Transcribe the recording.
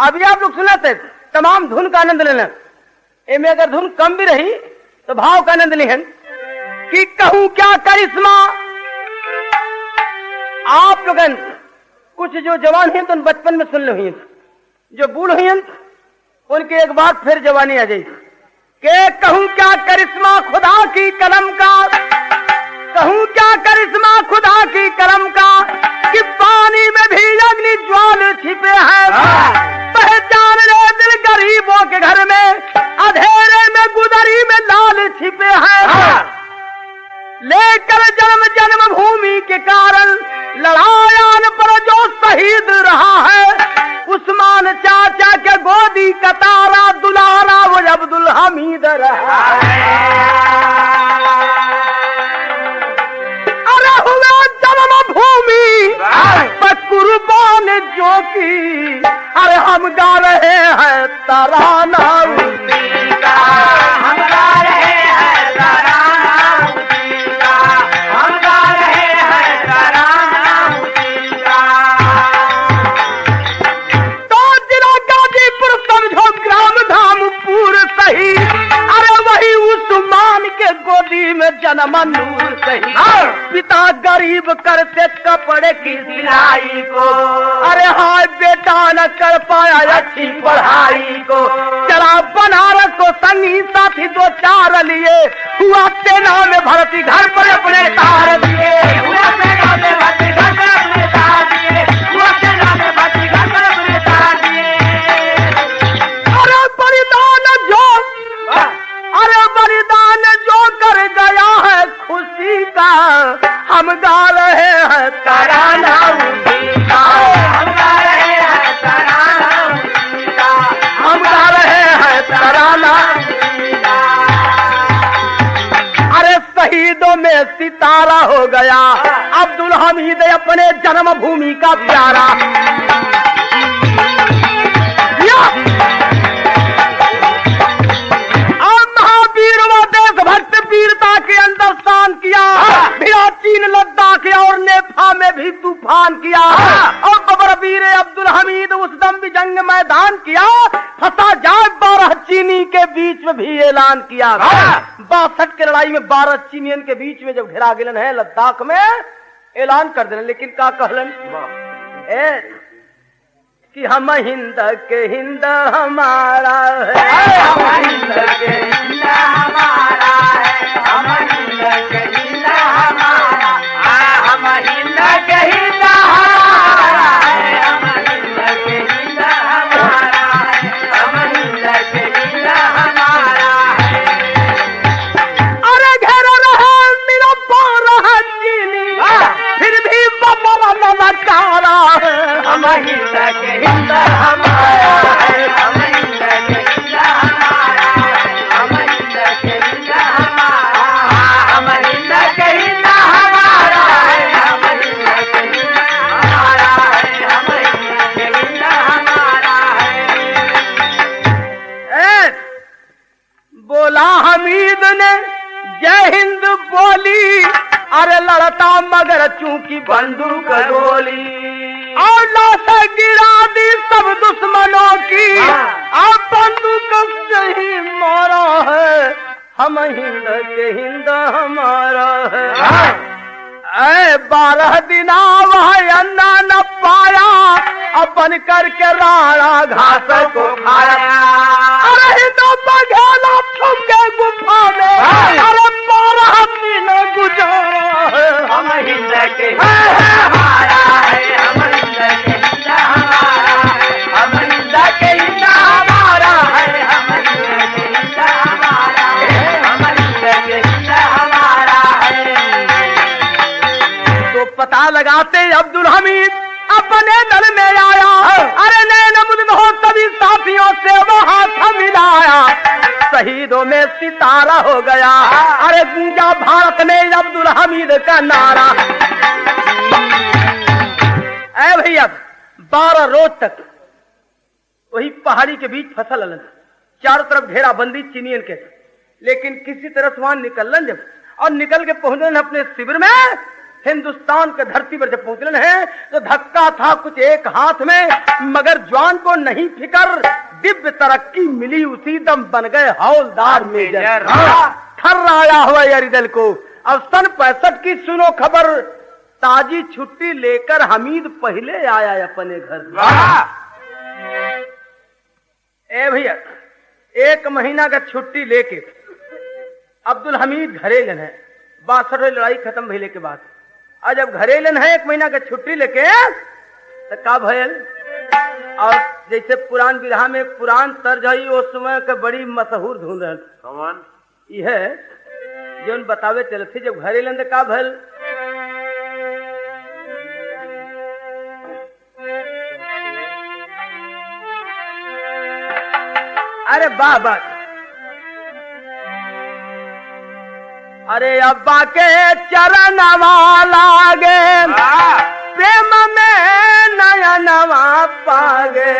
अभी आप लोग सुना थे तमाम धुन का आनंद लेना। इनमें अगर धुन कम भी रही तो भाव का आनंद लें कि कहूं क्या करिश्मा। आप लोग कुछ जो जवान हैं तो बचपन में सुन ली, जो बूढ़ हुई उनके एक बार फिर जवानी आ जाएगी। के कहूं क्या करिश्मा खुदा की कलम का, कहूं क्या करिश्मा खुदा की कलम का, कि पानी में भी अग्नि ज्वाल छिपे हैं। पहचान ले दिल गरीबों के घर में, अंधेरे में गुदरी में लाल छिपे हैं। लेकर जन्म जन्म भूमि के कारण लड़ायान पर जो शहीद रहा है, उस्मान चाचा के गोदी का तारा दुलारा वो अब्दुल हमीद रहा है। अरे हुआ जन्म भूमि पर कुर्बान जो की, अरे हम गा रहे हैं तराना उसी का, हम गा रहे हैं तराना उसी का, हम गा रहे हैं तराना उसी का। तो जिला गाजीपुर समझो ग्राम धामपुर सही, अरे वही उस्मान के गोदी में जन्म नूर सही। पिता गरीब करते कपड़े की सिलाई को, अरे हाय बेटा न कर पाया अच्छी पढ़ाई को। चला बनारस को संगी साथी दो चार लिए, हुआ सेना में भर्ती घर पर अपने तार दिए, हुआ सेना में भर्ती घर पर अपने तार दिए, हुआ सेना में भर्ती घर पर अपने तार दिए। अरे बलिदान जो, अरे बलिदान जो कर गया है खुशी का, हम गा रहे हैं तराना उसी का, हम गा रहे हैं तराना उसी का, हम गा रहे हैं तराना उसी का। अरे शहीदों में सितारा हो गया अब्दुल हमीद अपने जन्मभूमि का प्यारा। वीरता के अंदर शान किया, चीन लद्दाख और नेफा में भी तूफान किया, और बबर वीर अब्दुल हमीद उस दम भी जंग मैदान किया, फंसा जाए 12 चीनी के बीच में भी ऐलान किया। 62 की लड़ाई में 12 चीनियन के बीच में जब घिरा गिलन है लद्दाख में, ऐलान कर देना। लेकिन का कहलन कि हम हिंद के हिंद हमारा है, हम हिंद के हिंद हमारा है, हम हिंद के हिंद हमारा, हम हिंद के हिंद हमारा है, हम हिंद के हिंद हमारा है, हम हिंद के हिंद हमारा है। अरे घर रहे मेरा 12 चीनी, फिर भी बबरा नमकारा है, हम हिंद के हिंद हमारा है, हम हिंद के हिंद हमारा है, हम हिंद के हिंद हमारा, हम हिंद के हिंद हमारा है, हम हिंद के हिंद हमारा है, हम हिंद के हिंद हमारा है। बोला हमीद ने जय हिंद बोली, अरे लड़ता मगर चूंकि बंदूक गोली, और लाश गिरा दी सब दुश्मनों की, अब बंदूक सही मारा है, हम हिंद के हिंद हमारा है। 12 दिन वह अन्ना न पाया, अपन करके राणा घास को खाया। अरे हिंदू बघेला छुप के गुफा में, अरे 12 दिन गुजारा है, हम हिंद के हमारा है, हम हिंद के हिंद हमारा है, हम हिंद के हिंद हमारा है, हम हिंद के हिंद हमारा है, हम हिंद के हिंद हमारा है। तो पता लगाते अब्दुल हमीद अपने दल में आया, अरे नैनमुद्दीन हो तभी साथियों से वो हाथ मिलाया, शहीदों में सितारा हो गया, अरे गूंजा भारत में अब्दुल हमीद का नारा। ऐ भैया 12 रोज तक वही पहाड़ी के बीच फसल अलग, चारों तरफ घेराबंदी चीनियन के, लेकिन किसी तरह से वहां निकलन जब, और निकल के पहुंचे अपने शिविर में, हिंदुस्तान के धरती पर जब पहुंचलन है तो धक्का था कुछ एक हाथ में, मगर जवान को नहीं फिकर, दिव्य तरक्की मिली उसी दम बन गए हौलदार मेजर। थर आया हुआ यारिदल को। अब सन 65 की सुनो खबर, ताजी छुट्टी लेकर हमीद पहले आया अपने घर। ए भैया, 1 महीना का छुट्टी लेके अब्दुल हमीद घरेलन है। 62 लड़ाई खत्म भइले के बाद और जब घरेलन है 1 महीना का छुट्टी लेके तो का भयल। और जैसे पुरान विरहा में पुरान तर्ज है, उस समय का बड़ी मशहूर धुन रहल यह जो बतावे चलते जब घरेलन तो का भयल। अरे बाबा, अरे अब्बा के चरण लागे, प्रेम में नया नवा पागे।